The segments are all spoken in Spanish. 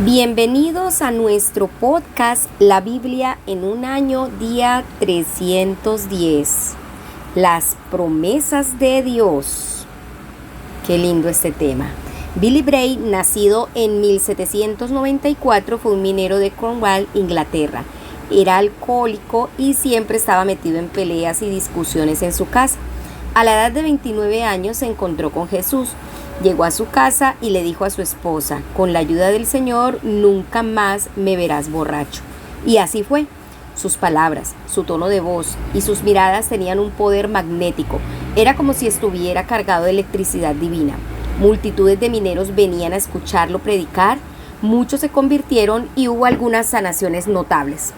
Bienvenidos a nuestro podcast La Biblia en un año, día 310. Las promesas de Dios. Qué lindo este tema. Billy Bray, nacido en 1794, fue un minero de Cornwall, Inglaterra. Era alcohólico y siempre estaba metido en peleas y discusiones en su casa. A la edad de 29 años se encontró con Jesús. Llegó a su casa y le dijo a su esposa: con la ayuda del Señor, nunca más me verás borracho. Y así fue. Sus palabras, su tono de voz y sus miradas tenían un poder magnético. Era como si estuviera cargado de electricidad divina. Multitudes de mineros venían a escucharlo predicar, muchos se convirtieron y hubo algunas sanaciones notables.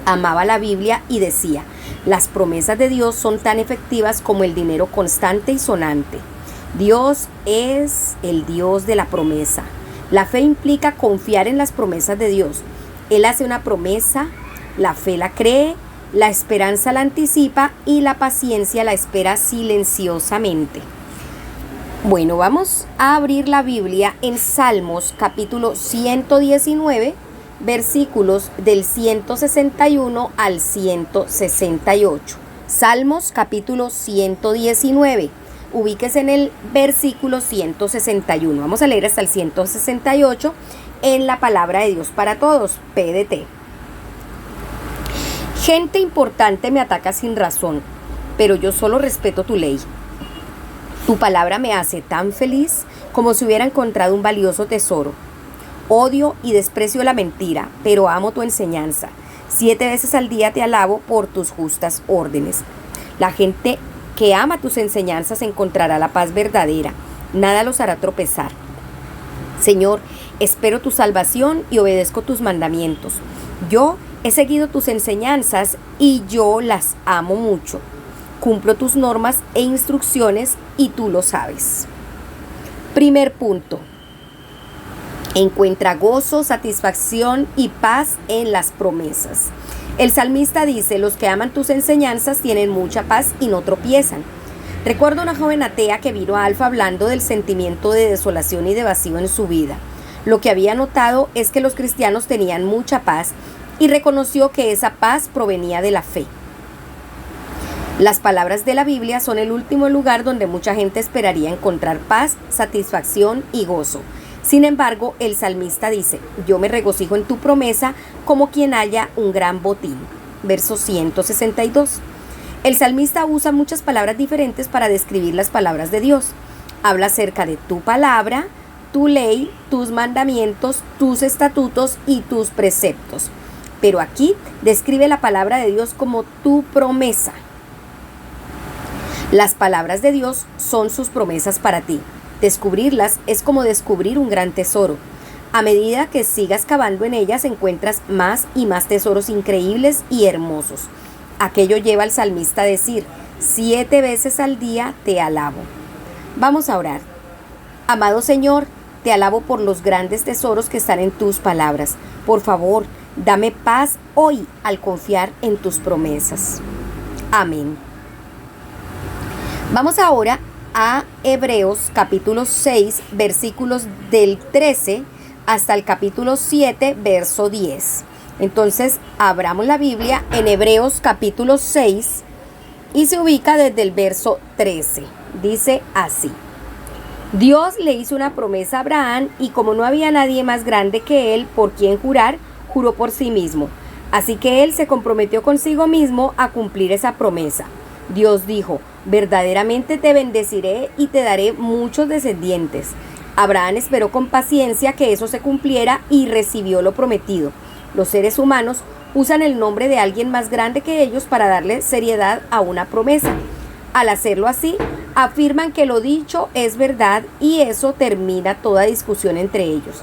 Amaba la Biblia y decía: las promesas de Dios son tan efectivas como el dinero constante y sonante. Dios es el Dios de la promesa. La fe implica confiar en las promesas de Dios. Él hace una promesa, la fe la cree, la esperanza la anticipa y la paciencia la espera silenciosamente. Bueno, vamos a abrir la Biblia en Salmos capítulo 119, versículos del 161 al 168. Salmos capítulo 119. Ubíquese en el versículo 161. Vamos a leer hasta el 168 en la palabra de Dios para todos, PDT. Gente importante me ataca sin razón, pero yo solo respeto tu ley. Tu palabra me hace tan feliz como si hubiera encontrado un valioso tesoro. Odio y desprecio la mentira, pero amo tu enseñanza. 7 veces al día te alabo por tus justas órdenes. La gente que ama tus enseñanzas encontrará la paz verdadera. Nada los hará tropezar. Señor, espero tu salvación y obedezco tus mandamientos. Yo he seguido tus enseñanzas y yo las amo mucho. Cumplo tus normas e instrucciones y tú lo sabes. Primer punto. Encuentra gozo, satisfacción y paz en las promesas. El salmista dice: los que aman tus enseñanzas tienen mucha paz y no tropiezan. Recuerdo una joven atea que vino a Alfa hablando del sentimiento de desolación y de vacío en su vida. Lo que había notado es que los cristianos tenían mucha paz y reconoció que esa paz provenía de la fe. Las palabras de la Biblia son el último lugar donde mucha gente esperaría encontrar paz, satisfacción y gozo. Sin embargo, el salmista dice: yo me regocijo en tu promesa como quien halla un gran botín. Verso 162. El salmista usa muchas palabras diferentes para describir las palabras de Dios. Habla acerca de tu palabra, tu ley, tus mandamientos, tus estatutos y tus preceptos. Pero aquí describe la palabra de Dios como tu promesa. Las palabras de Dios son sus promesas para ti. Descubrirlas es como descubrir un gran tesoro. A medida que sigas cavando en ellas, encuentras más y más tesoros increíbles y hermosos. Aquello lleva al salmista a decir: 7 veces al día te alabo. Vamos a orar. Amado Señor, te alabo por los grandes tesoros que están en tus palabras. Por favor, dame paz hoy al confiar en tus promesas. Amén. Vamos ahora a Hebreos capítulo 6, versículos del 13 hasta el capítulo 7, verso 10. Entonces, abramos la Biblia en Hebreos capítulo 6 y se ubica desde el verso 13. Dice así: Dios le hizo una promesa a Abraham y como no había nadie más grande que él por quien jurar, juró por sí mismo. Así que él se comprometió consigo mismo a cumplir esa promesa. Dios dijo: verdaderamente te bendeciré y te daré muchos descendientes. Abraham esperó con paciencia que eso se cumpliera y recibió lo prometido. Los seres humanos usan el nombre de alguien más grande que ellos para darle seriedad a una promesa. Al hacerlo así, afirman que lo dicho es verdad y eso termina toda discusión entre ellos.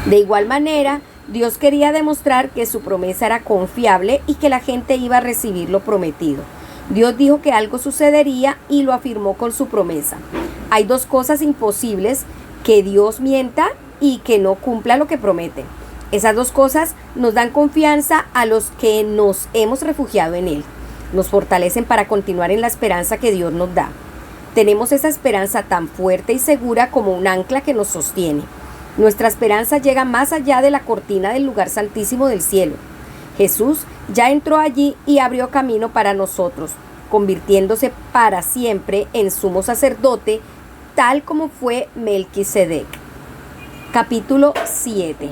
De igual manera, Dios quería demostrar que su promesa era confiable y que la gente iba a recibir lo prometido. Dios dijo que algo sucedería y lo afirmó con su promesa. Hay 2 cosas imposibles: que Dios mienta y que no cumpla lo que promete. Esas 2 cosas nos dan confianza a los que nos hemos refugiado en Él. Nos fortalecen para continuar en la esperanza que Dios nos da. Tenemos esa esperanza tan fuerte y segura como un ancla que nos sostiene. Nuestra esperanza llega más allá de la cortina del lugar santísimo del cielo. Jesús ya entró allí y abrió camino para nosotros, convirtiéndose para siempre en sumo sacerdote, tal como fue Melquisedec. Capítulo 7.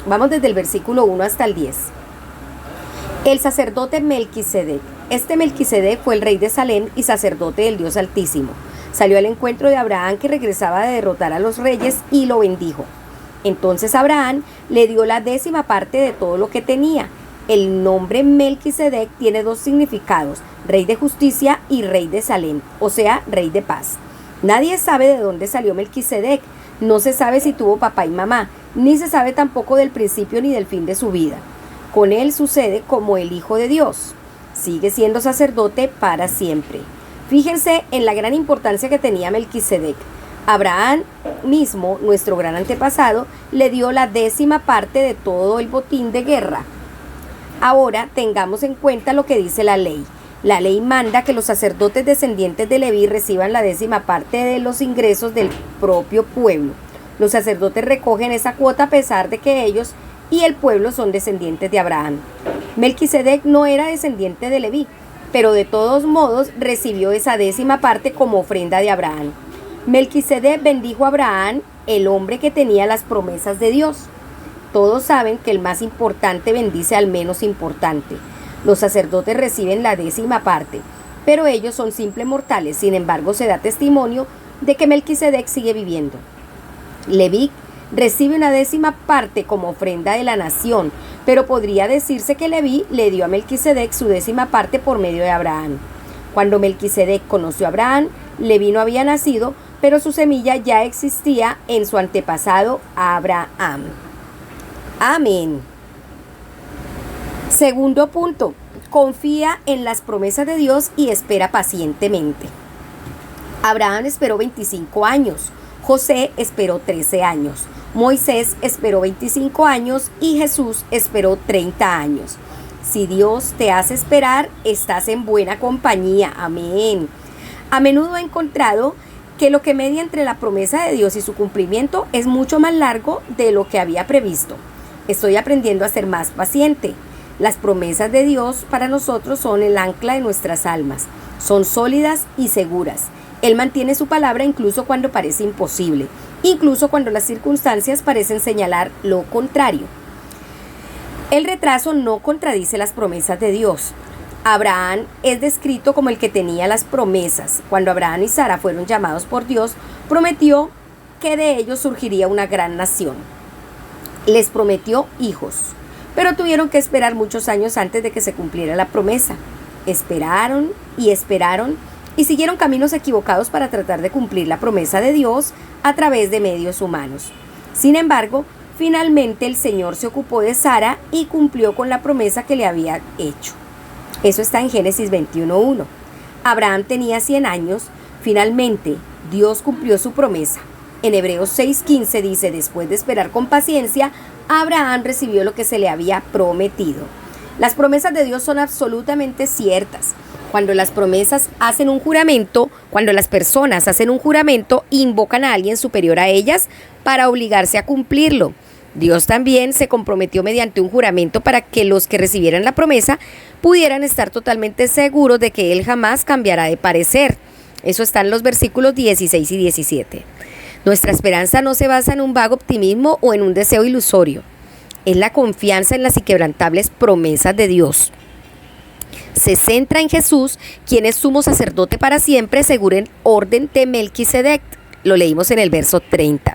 Vamos desde el versículo 1 hasta el 10. El sacerdote Melquisedec. Este Melquisedec fue el rey de Salem y sacerdote del Dios Altísimo. Salió al encuentro de Abraham, que regresaba de derrotar a los reyes, y lo bendijo. Entonces Abraham le dio la 10ª parte de todo lo que tenía. El nombre Melquisedec tiene 2 significados: rey de justicia y rey de Salem, o sea, rey de paz. Nadie sabe de dónde salió Melquisedec. No se sabe si tuvo papá y mamá, ni se sabe tampoco del principio ni del fin de su vida. Con él sucede como el Hijo de Dios. Sigue siendo sacerdote para siempre. Fíjense en la gran importancia que tenía Melquisedec. Abraham mismo, nuestro gran antepasado, le dio la 10ª parte de todo el botín de guerra. Ahora tengamos en cuenta lo que dice la ley. La ley manda que los sacerdotes descendientes de Leví reciban la 10ª parte de los ingresos del propio pueblo. Los sacerdotes recogen esa cuota a pesar de que ellos y el pueblo son descendientes de Abraham. Melquisedec no era descendiente de Leví, pero de todos modos recibió esa 10ª parte como ofrenda de Abraham. Melquisedec bendijo a Abraham, el hombre que tenía las promesas de Dios. Todos saben que el más importante bendice al menos importante. Los sacerdotes reciben la 10ª parte, pero ellos son simples mortales. Sin embargo, se da testimonio de que Melquisedec sigue viviendo. Leví recibe una 10ª parte como ofrenda de la nación, pero podría decirse que Leví le dio a Melquisedec su 10ª parte por medio de Abraham. Cuando Melquisedec conoció a Abraham, Leví no había nacido, pero su semilla ya existía en su antepasado Abraham. Amén. Segundo punto, confía en las promesas de Dios y espera pacientemente. Abraham esperó 25 años, José esperó 13 años, Moisés esperó 25 años y Jesús esperó 30 años. Si Dios te hace esperar, estás en buena compañía. Amén. A menudo he encontrado que lo que media entre la promesa de Dios y su cumplimiento es mucho más largo de lo que había previsto. Estoy aprendiendo a ser más paciente. Las promesas de Dios para nosotros son el ancla de nuestras almas. Son sólidas y seguras. Él mantiene su palabra incluso cuando parece imposible, incluso cuando las circunstancias parecen señalar lo contrario. El retraso no contradice las promesas de Dios. Abraham es descrito como el que tenía las promesas. Cuando Abraham y Sara fueron llamados por Dios, prometió que de ellos surgiría una gran nación. Les prometió hijos, pero tuvieron que esperar muchos años antes de que se cumpliera la promesa. Esperaron y siguieron caminos equivocados para tratar de cumplir la promesa de Dios a través de medios humanos. Sin embargo, finalmente el Señor se ocupó de Sara y cumplió con la promesa que le había hecho. Eso está en Génesis 21:1. Abraham tenía 100 años. Finalmente, Dios cumplió su promesa. En Hebreos 6:15 dice: después de esperar con paciencia, Abraham recibió lo que se le había prometido. Las promesas de Dios son absolutamente ciertas. Cuando las personas hacen un juramento, invocan a alguien superior a ellas para obligarse a cumplirlo. Dios también se comprometió mediante un juramento para que los que recibieran la promesa pudieran estar totalmente seguros de que Él jamás cambiará de parecer. Eso está en los versículos 16 y 17. Nuestra esperanza no se basa en un vago optimismo o en un deseo ilusorio. Es la confianza en las inquebrantables promesas de Dios. Se centra en Jesús, quien es sumo sacerdote para siempre, según el orden de Melquisedec. Lo leímos en el verso 30.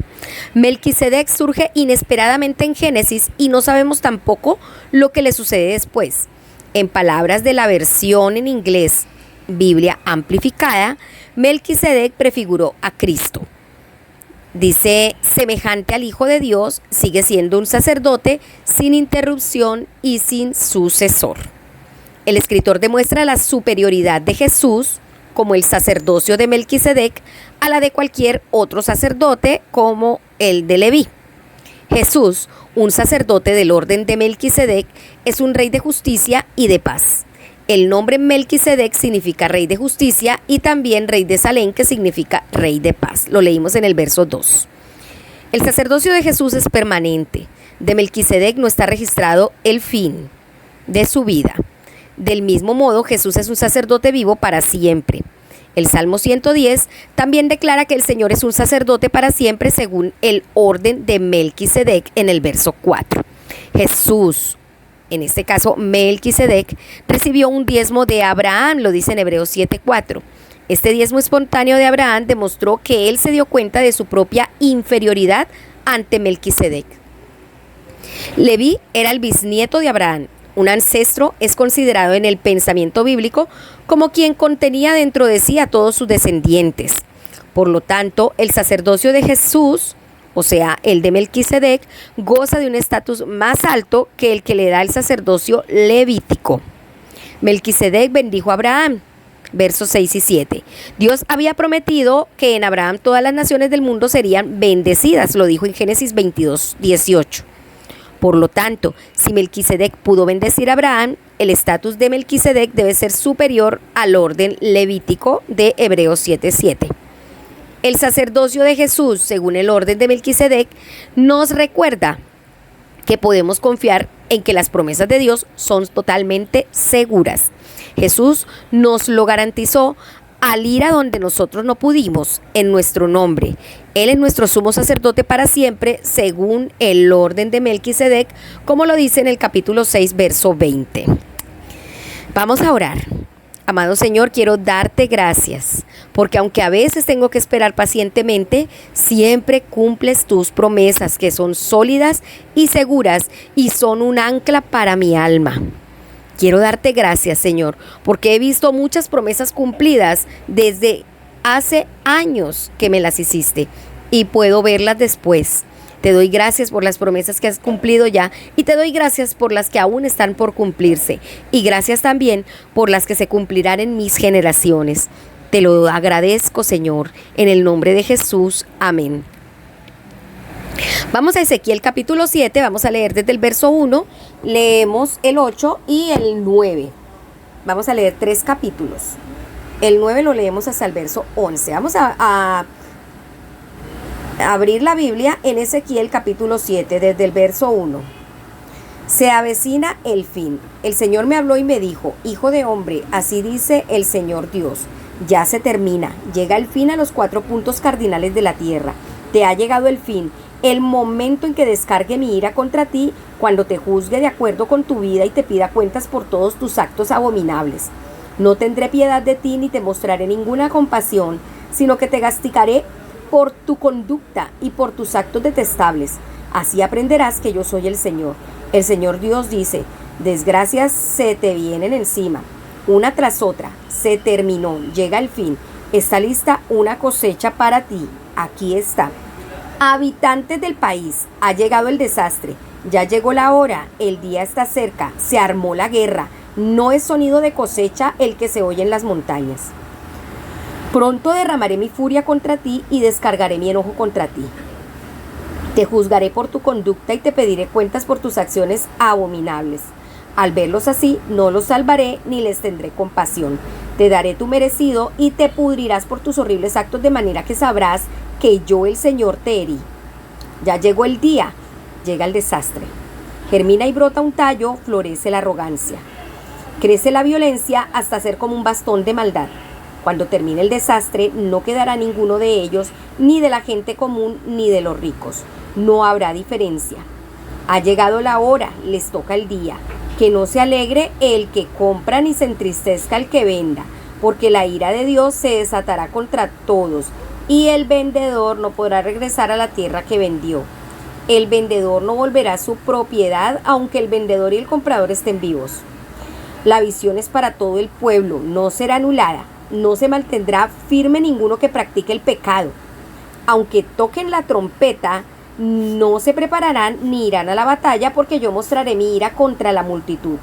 Melquisedec surge inesperadamente en Génesis y no sabemos tampoco lo que le sucede después. En palabras de la versión en inglés, Biblia amplificada, Melquisedec prefiguró a Cristo. Dice, semejante al Hijo de Dios, sigue siendo un sacerdote sin interrupción y sin sucesor. El escritor demuestra la superioridad de Jesús como el sacerdocio de Melquisedec a la de cualquier otro sacerdote como el de Leví. Jesús, un sacerdote del orden de Melquisedec, es un rey de justicia y de paz. El nombre Melquisedec significa rey de justicia y también rey de Salem, que significa rey de paz. Lo leímos en el verso 2. El sacerdocio de Jesús es permanente. De Melquisedec no está registrado el fin de su vida. Del mismo modo, Jesús es un sacerdote vivo para siempre. El Salmo 110 también declara que el Señor es un sacerdote para siempre según el orden de Melquisedec en el verso 4. Jesús, en este caso Melquisedec, recibió un diezmo de Abraham, lo dice en Hebreos 7:4. Este diezmo espontáneo de Abraham demostró que él se dio cuenta de su propia inferioridad ante Melquisedec. Leví era el bisnieto de Abraham. Un ancestro es considerado en el pensamiento bíblico como quien contenía dentro de sí a todos sus descendientes. Por lo tanto, el sacerdocio de Jesús, o sea, el de Melquisedec, goza de un estatus más alto que el que le da el sacerdocio levítico. Melquisedec bendijo a Abraham. Versos 6 y 7. Dios había prometido que en Abraham todas las naciones del mundo serían bendecidas, lo dijo en Génesis 22:18. Por lo tanto, si Melquisedec pudo bendecir a Abraham, el estatus de Melquisedec debe ser superior al orden levítico de Hebreos 7:7. El sacerdocio de Jesús, según el orden de Melquisedec, nos recuerda que podemos confiar en que las promesas de Dios son totalmente seguras. Jesús nos lo garantizó al ir a donde nosotros no pudimos, en nuestro nombre. Él es nuestro sumo sacerdote para siempre, según el orden de Melquisedec, como lo dice en el capítulo 6, verso 20. Vamos a orar. Amado Señor, quiero darte gracias, porque aunque a veces tengo que esperar pacientemente, siempre cumples tus promesas, que son sólidas y seguras y son un ancla para mi alma. Quiero darte gracias, Señor, porque he visto muchas promesas cumplidas desde hace años que me las hiciste y puedo verlas después. Te doy gracias por las promesas que has cumplido ya y te doy gracias por las que aún están por cumplirse y gracias también por las que se cumplirán en mis generaciones. Te lo agradezco, Señor, en el nombre de Jesús. Amén. Vamos a Ezequiel capítulo 7, vamos a leer desde el verso 1, leemos el 8 y el 9. Vamos a leer 3 capítulos. El 9 lo leemos hasta el verso 11. Vamos a abrir la Biblia en Ezequiel capítulo 7, desde el verso 1. Se avecina el fin. El Señor me habló y me dijo: Hijo de hombre, así dice el Señor Dios. Ya se termina, llega el fin a los 4 puntos cardinales de la tierra. Te ha llegado el fin, el momento en que descargue mi ira contra ti, cuando te juzgue de acuerdo con tu vida y te pida cuentas por todos tus actos abominables. No tendré piedad de ti ni te mostraré ninguna compasión, sino que te castigaré por tu conducta y por tus actos detestables. Así aprenderás que yo soy el Señor. El Señor Dios dice: desgracias se te vienen encima, una tras otra. Se terminó, llega el fin. Está lista una cosecha para ti. Aquí está. Habitantes del país, ha llegado el desastre. Ya llegó la hora, el día está cerca, se armó la guerra. No es sonido de cosecha el que se oye en las montañas. Pronto derramaré mi furia contra ti y descargaré mi enojo contra ti. Te juzgaré por tu conducta y te pediré cuentas por tus acciones abominables. Al verlos así, no los salvaré ni les tendré compasión. Te daré tu merecido y te pudrirás por tus horribles actos, de manera que sabrás que yo, el Señor, te herí. Ya llegó el día, llega el desastre. Germina y brota un tallo, florece la arrogancia. Crece la violencia hasta ser como un bastón de maldad. Cuando termine el desastre, no quedará ninguno de ellos, ni de la gente común, ni de los ricos. No habrá diferencia. Ha llegado la hora, les toca el día. Que no se alegre el que compra, ni se entristezca el que venda, porque la ira de Dios se desatará contra todos, y el vendedor no podrá regresar a la tierra que vendió. El vendedor no volverá a su propiedad, aunque el vendedor y el comprador estén vivos. La visión es para todo el pueblo, no será anulada. No se mantendrá firme ninguno que practique el pecado. Aunque toquen la trompeta, no se prepararán ni irán a la batalla, porque yo mostraré mi ira contra la multitud.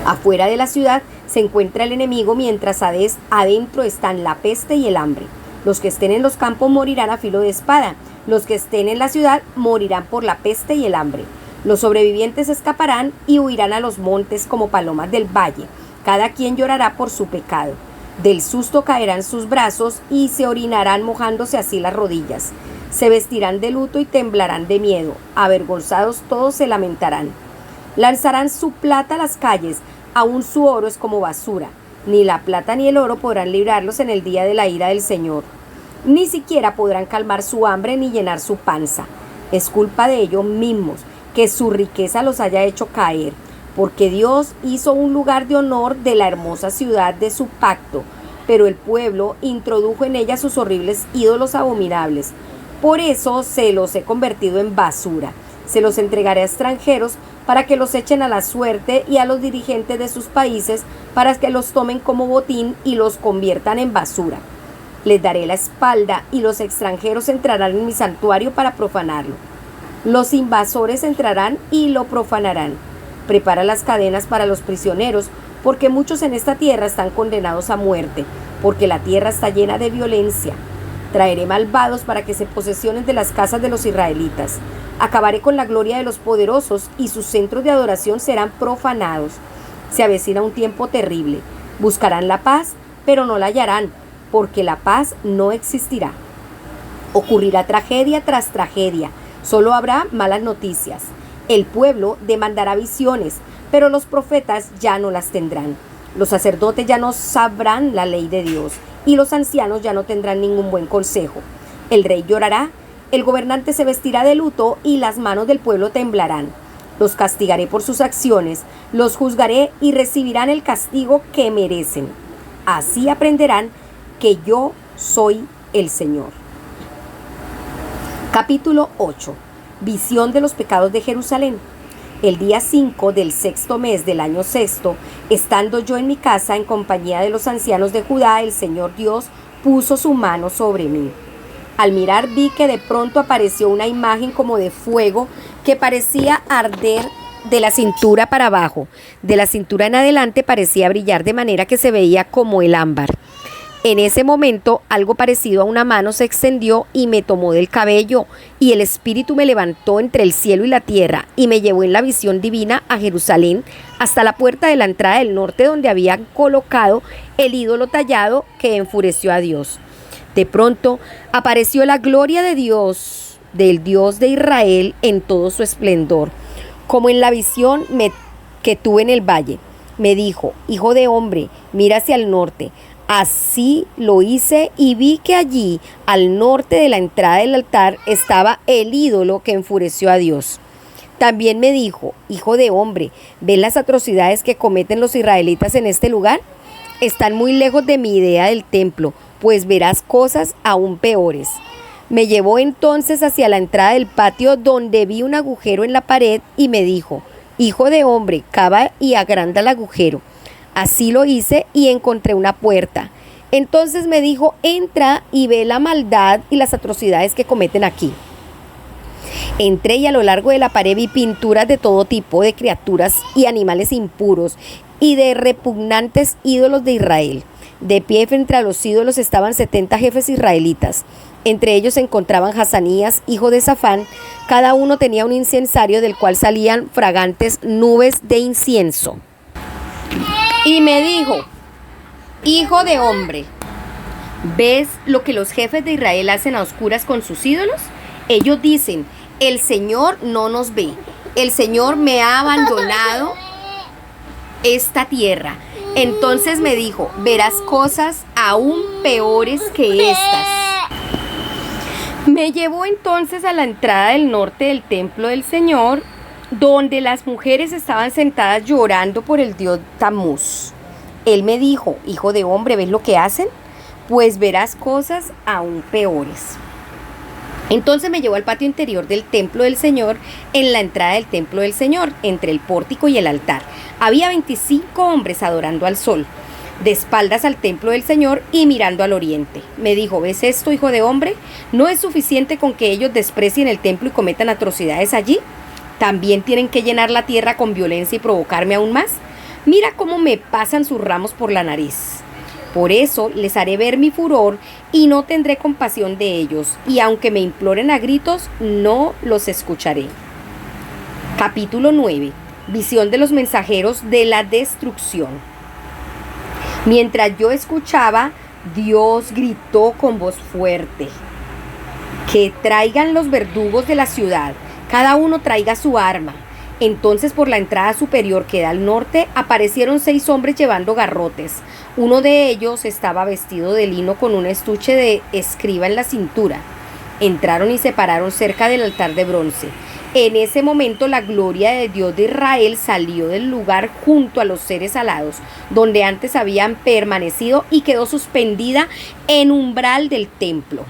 Afuera de la ciudad se encuentra el enemigo, mientras adentro están la peste y el hambre. Los que estén en los campos morirán a filo de espada. Los que estén en la ciudad morirán por la peste y el hambre. Los sobrevivientes escaparán y huirán a los montes como palomas del valle. Cada quien llorará por su pecado. Del susto caerán sus brazos y se orinarán mojándose así las rodillas. Se vestirán de luto y temblarán de miedo. Avergonzados todos se lamentarán. Lanzarán su plata a las calles, aún su oro es como basura. Ni la plata ni el oro podrán librarlos en el día de la ira del Señor. Ni siquiera podrán calmar su hambre ni llenar su panza. Es culpa de ellos mismos que su riqueza los haya hecho caer, porque Dios hizo un lugar de honor de la hermosa ciudad de su pacto, pero el pueblo introdujo en ella sus horribles ídolos abominables. Por eso se los he convertido en basura. Se los entregaré a extranjeros para que los echen a la suerte y a los dirigentes de sus países para que los tomen como botín y los conviertan en basura. Les daré la espalda y los extranjeros entrarán en mi santuario para profanarlo. Los invasores entrarán y lo profanarán. Prepara las cadenas para los prisioneros, porque muchos en esta tierra están condenados a muerte, porque la tierra está llena de violencia. Traeré malvados para que se posesionen de las casas de los israelitas. Acabaré con la gloria de los poderosos y sus centros de adoración serán profanados. Se avecina un tiempo terrible. Buscarán la paz, pero no la hallarán, porque la paz no existirá. Ocurrirá tragedia tras tragedia. Solo habrá malas noticias. El pueblo demandará visiones, pero los profetas ya no las tendrán. Los sacerdotes ya no sabrán la ley de Dios, y los ancianos ya no tendrán ningún buen consejo. El rey llorará, el gobernante se vestirá de luto y las manos del pueblo temblarán. Los castigaré por sus acciones, los juzgaré y recibirán el castigo que merecen. Así aprenderán que yo soy el Señor. Capítulo 8. Visión de los pecados de Jerusalén. El día 5 del 6º mes del año 6º, estando yo en mi casa en compañía de los ancianos de Judá, el Señor Dios puso su mano sobre mí. Al mirar vi que de pronto apareció una imagen como de fuego que parecía arder de la cintura para abajo. De la cintura en adelante parecía brillar de manera que se veía como el ámbar. En ese momento algo parecido a una mano se extendió y me tomó del cabello, y el Espíritu me levantó entre el cielo y la tierra y me llevó en la visión divina a Jerusalén hasta la puerta de la entrada del norte, donde habían colocado el ídolo tallado que enfureció a Dios. De pronto apareció la gloria de Dios, del Dios de Israel, en todo su esplendor, como en la visión que tuve en el valle. Me dijo: hijo de hombre, mira hacia el norte. Así lo hice y vi que allí, al norte de la entrada del altar, estaba el ídolo que enfureció a Dios. También me dijo: hijo de hombre, ¿ves las atrocidades que cometen los israelitas en este lugar? Están muy lejos de mi idea del templo, pues verás cosas aún peores. Me llevó entonces hacia la entrada del patio, donde vi un agujero en la pared, y me dijo: hijo de hombre, cava y agranda el agujero. Así lo hice y encontré una puerta. Entonces me dijo: entra y ve la maldad y las atrocidades que cometen aquí. Entré y a lo largo de la pared vi pinturas de todo tipo de criaturas y animales impuros y de repugnantes ídolos de Israel. De pie frente a los ídolos estaban 70 jefes israelitas. Entre ellos se encontraban Hazanías, hijo de Safán. Cada uno tenía un incensario del cual salían fragantes nubes de incienso. Y me dijo: hijo de hombre, ¿ves lo que los jefes de Israel hacen a oscuras con sus ídolos? Ellos dicen: el Señor no nos ve, el Señor me ha abandonado esta tierra. Entonces me dijo: verás cosas aún peores que estas. Me llevó entonces a la entrada del norte del templo del Señor, donde las mujeres estaban sentadas llorando por el dios Tamuz. Él me dijo: hijo de hombre, ¿ves lo que hacen? Pues verás cosas aún peores. Entonces me llevó al patio interior del templo del Señor, en la entrada del templo del Señor, entre el pórtico y el altar. Había 25 hombres adorando al sol, de espaldas al templo del Señor y mirando al oriente. Me dijo: ¿ves esto, hijo de hombre? ¿No es suficiente con que ellos desprecien el templo y cometan atrocidades allí? ¿También tienen que llenar la tierra con violencia y provocarme aún más? Mira cómo me pasan sus ramos por la nariz. Por eso les haré ver mi furor y no tendré compasión de ellos, y aunque me imploren a gritos, no los escucharé. Capítulo 9. Visión de los mensajeros de la destrucción. Mientras yo escuchaba, Dios gritó con voz fuerte: que traigan los verdugos de la ciudad, cada uno traiga su arma. Entonces por la entrada superior que da al norte aparecieron 6 hombres llevando garrotes. Uno de ellos estaba vestido de lino con un estuche de escriba en la cintura. Entraron y se pararon cerca del altar de bronce. En ese momento la gloria de Dios de Israel salió del lugar junto a los seres alados, donde antes habían permanecido, y quedó suspendida en umbral del templo.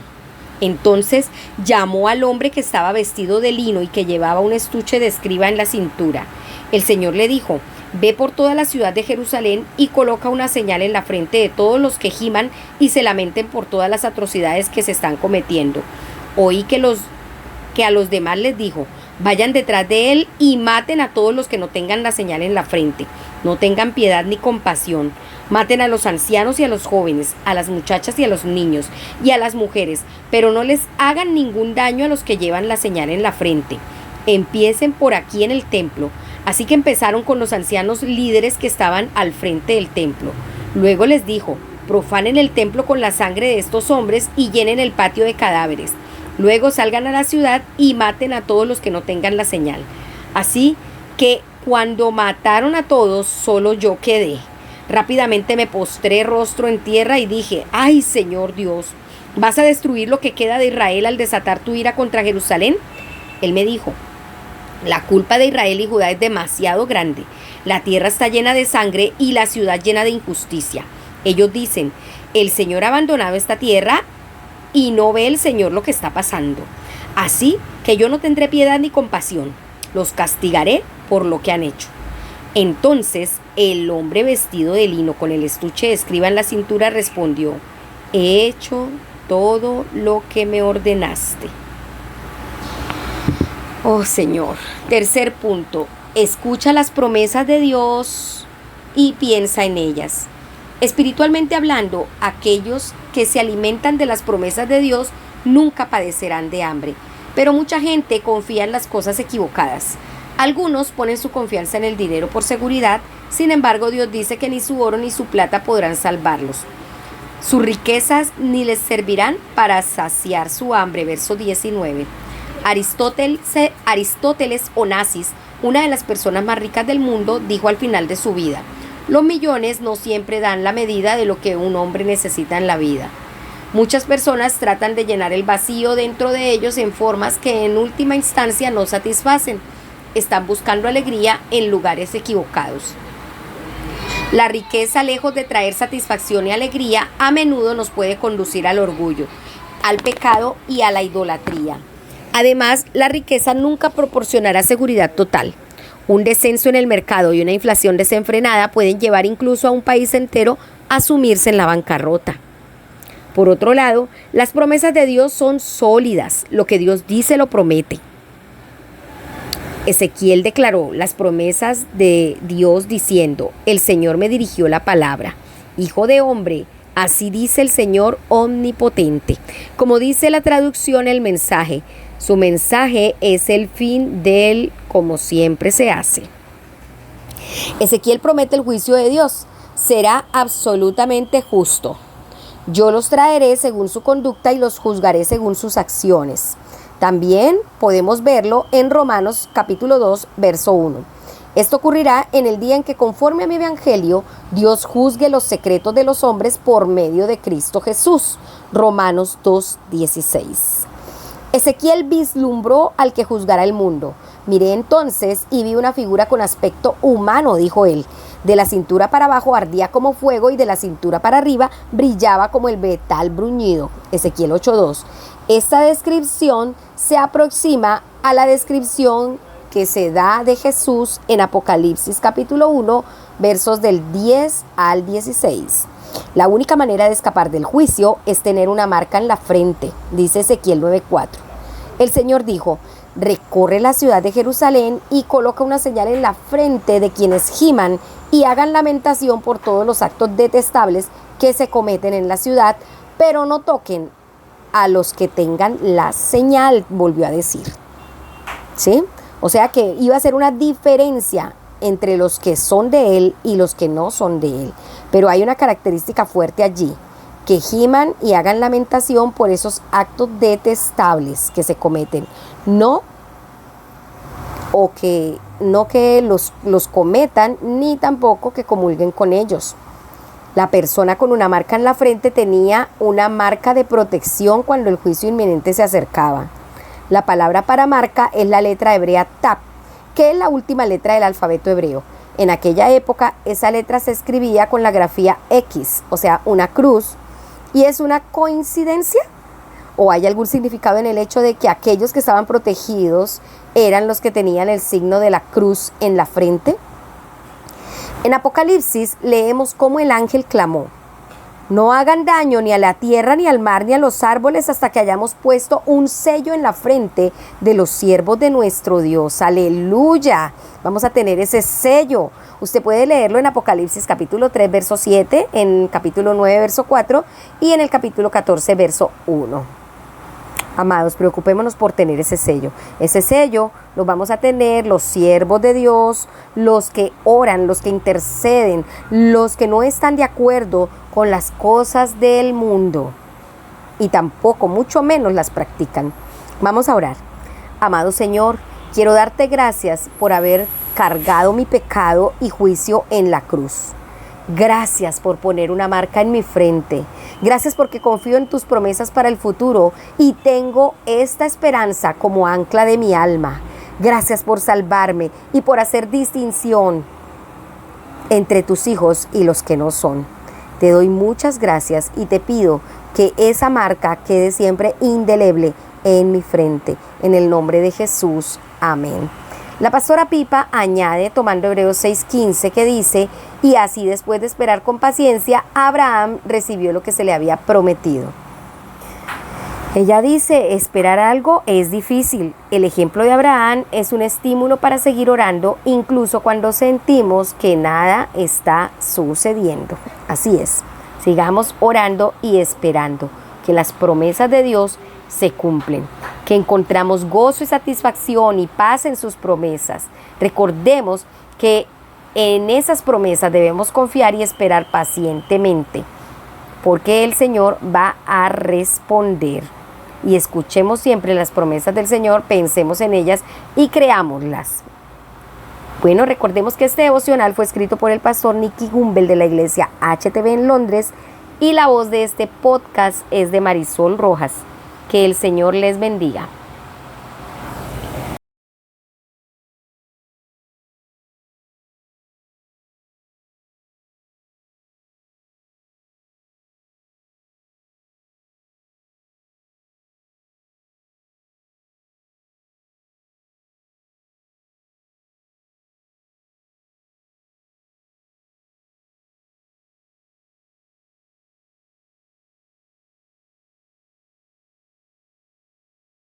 Entonces llamó al hombre que estaba vestido de lino y que llevaba un estuche de escriba en la cintura. El Señor le dijo: ve por toda la ciudad de Jerusalén y coloca una señal en la frente de todos los que giman y se lamenten por todas las atrocidades que se están cometiendo. Oí que a los demás les dijo: vayan detrás de él y maten a todos los que no tengan la señal en la frente. No tengan piedad ni compasión. Maten a los ancianos y a los jóvenes, a las muchachas y a los niños y a las mujeres, pero no les hagan ningún daño a los que llevan la señal en la frente. Empiecen por aquí en el templo. Así que empezaron con los ancianos líderes que estaban al frente del templo. Luego les dijo: profanen el templo con la sangre de estos hombres y llenen el patio de cadáveres. Luego salgan a la ciudad y maten a todos los que no tengan la señal. Así que cuando mataron a todos, solo yo quedé. Rápidamente me postré rostro en tierra y dije: ¡ay, Señor Dios! ¿Vas a destruir lo que queda de Israel al desatar tu ira contra Jerusalén? Él me dijo: la culpa de Israel y Judá es demasiado grande. La tierra está llena de sangre y la ciudad llena de injusticia. Ellos dicen: el Señor ha abandonado esta tierra y no ve el Señor lo que está pasando. Así que yo no tendré piedad ni compasión. Los castigaré por lo que han hecho. Entonces el hombre vestido de lino con el estuche de escriba en la cintura respondió: he hecho todo lo que me ordenaste. Oh Señor. Tercer punto: escucha las promesas de Dios y piensa en ellas. Espiritualmente hablando, aquellos que se alimentan de las promesas de Dios nunca padecerán de hambre, pero mucha gente confía en las cosas equivocadas. Algunos ponen su confianza en el dinero por seguridad. Sin embargo, Dios dice que ni su oro ni su plata podrán salvarlos. Sus riquezas ni les servirán para saciar su hambre. Verso 19. Aristóteles Onassis, una de las personas más ricas del mundo, dijo al final de su vida: los millones no siempre dan la medida de lo que un hombre necesita en la vida. Muchas personas tratan de llenar el vacío dentro de ellos en formas que en última instancia no satisfacen. Están buscando alegría en lugares equivocados. La riqueza, lejos de traer satisfacción y alegría, a menudo nos puede conducir al orgullo, al pecado y a la idolatría. Además, la riqueza nunca proporcionará seguridad total. Un descenso en el mercado y una inflación desenfrenada pueden llevar incluso a un país entero a sumirse en la bancarrota. Por otro lado, las promesas de Dios son sólidas. Lo que Dios dice lo promete. Ezequiel declaró las promesas de Dios diciendo: el Señor me dirigió la palabra. Hijo de hombre, así dice el Señor omnipotente. Como dice la traducción, el mensaje. Su mensaje es el fin del como siempre se hace. Ezequiel promete el juicio de Dios. Será absolutamente justo. Yo los traeré según su conducta y los juzgaré según sus acciones. También podemos verlo en Romanos capítulo 2, verso 1. Esto ocurrirá en el día en que, conforme a mi evangelio, Dios juzgue los secretos de los hombres por medio de Cristo Jesús. Romanos 2, 16. Ezequiel vislumbró al que juzgará el mundo. Miré entonces y vi una figura con aspecto humano, dijo él. De la cintura para abajo ardía como fuego y de la cintura para arriba brillaba como el metal bruñido. Ezequiel 8:2. Esta descripción se aproxima a la descripción que se da de Jesús en Apocalipsis capítulo 1, versos del 10 al 16. La única manera de escapar del juicio es tener una marca en la frente, dice Ezequiel 9:4. El Señor dijo: recorre la ciudad de Jerusalén y coloca una señal en la frente de quienes giman y hagan lamentación por todos los actos detestables que se cometen en la ciudad, pero no toquen a los que tengan la señal, volvió a decir. ¿Sí? O sea que iba a ser una diferencia entre los que son de él y los que no son de él. Pero hay una característica fuerte allí. que giman y hagan lamentación por esos actos detestables que se cometen, no que los cometan, ni tampoco que comulguen con ellos. La persona con una marca en la frente tenía una marca de protección cuando el juicio inminente se acercaba. La palabra para marca es la letra hebrea Tap, que es la última letra del alfabeto hebreo. En aquella época, esa letra se escribía con la grafía X, o sea, una cruz. ¿Y es una coincidencia? ¿O hay algún significado en el hecho de que aquellos que estaban protegidos eran los que tenían el signo de la cruz en la frente? En Apocalipsis leemos cómo el ángel clamó: no hagan daño ni a la tierra, ni al mar, ni a los árboles, hasta que hayamos puesto un sello en la frente de los siervos de nuestro Dios. ¡Aleluya! Vamos a tener ese sello. Usted puede leerlo en Apocalipsis capítulo 3, verso 7, en capítulo 9, verso 4 y en el capítulo 14, verso 1. Amados, preocupémonos por tener ese sello. Ese sello lo vamos a tener los siervos de Dios, los que oran, los que interceden, los que no están de acuerdo con las cosas del mundo y tampoco, mucho menos, las practican. Vamos a orar. Amado Señor, quiero darte gracias por haber cargado mi pecado y juicio en la cruz. Gracias por poner una marca en mi frente. Gracias porque confío en tus promesas para el futuro y tengo esta esperanza como ancla de mi alma. Gracias por salvarme y por hacer distinción entre tus hijos y los que no son. Te doy muchas gracias y te pido que esa marca quede siempre indeleble en mi frente. En el nombre de Jesús. Amén. La pastora Pipa añade, tomando Hebreos 6:15, que dice: y así, después de esperar con paciencia, Abraham recibió lo que se le había prometido. Ella dice, esperar algo es difícil. El ejemplo de Abraham es un estímulo para seguir orando, incluso cuando sentimos que nada está sucediendo. Así es, sigamos orando y esperando que las promesas de Dios se cumplen, que encontramos gozo y satisfacción y paz en sus promesas. Recordemos que en esas promesas debemos confiar y esperar pacientemente, porque el Señor va a responder. Y escuchemos siempre las promesas del Señor, pensemos en ellas y creámoslas. Bueno, recordemos que este devocional fue escrito por el pastor Nicky Gumbel de la iglesia HTB en Londres y la voz de este podcast es de Marisol Rojas. Que el Señor les bendiga.